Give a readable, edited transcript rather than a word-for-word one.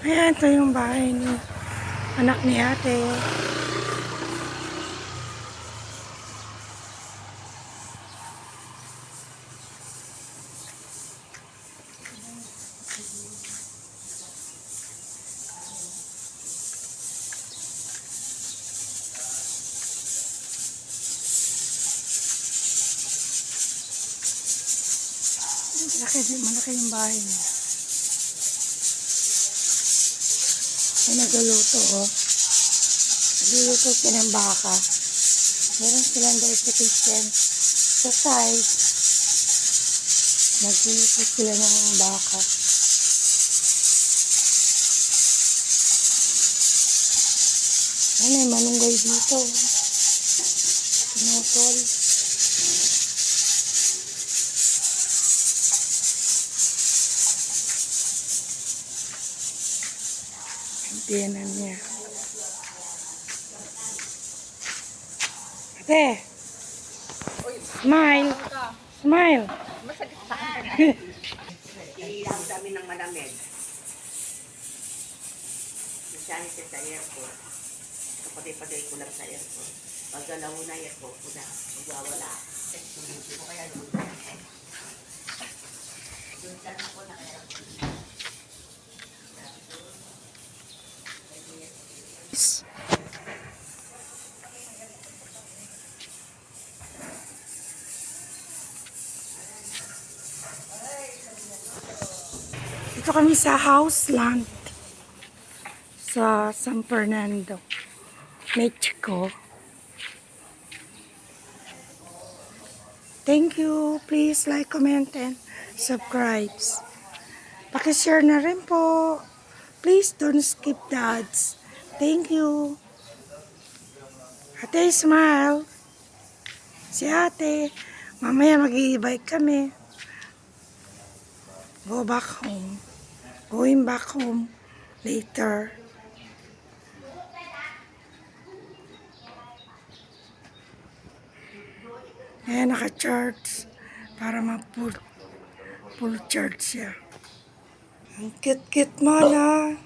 Ayan, ito yung bahay ni anak ni ate. Malaki yung bahay niya. Ay, nagluluto, oh. Nagluluto sila ng baka. Meron silang dirty kitchen. Sa side, nagluluto sila ng baka. Ay, may malunggay dito. Pinutol. Piyanan niya. Ate! Smile! Smile! Iilang kami ng malamig. Masyari siya sa airport. Kapatid-patid ko lang sa airport. Pag galaw na airport ko na, magwawala. O kaya doon. Doon ka na po na airport. Ito kami sa Houseland sa San Fernando, Mexico. Thank you. Please like, comment, and subscribe. Pakishare na rin po. Please don't skip the ads. Thank you. Ate, smile. Si ate. Mamaya mag-i-bike kami. Go back home. Going back home later. Ayan, naka-charge para ma-full charge siya. Ang cute-cute mo na.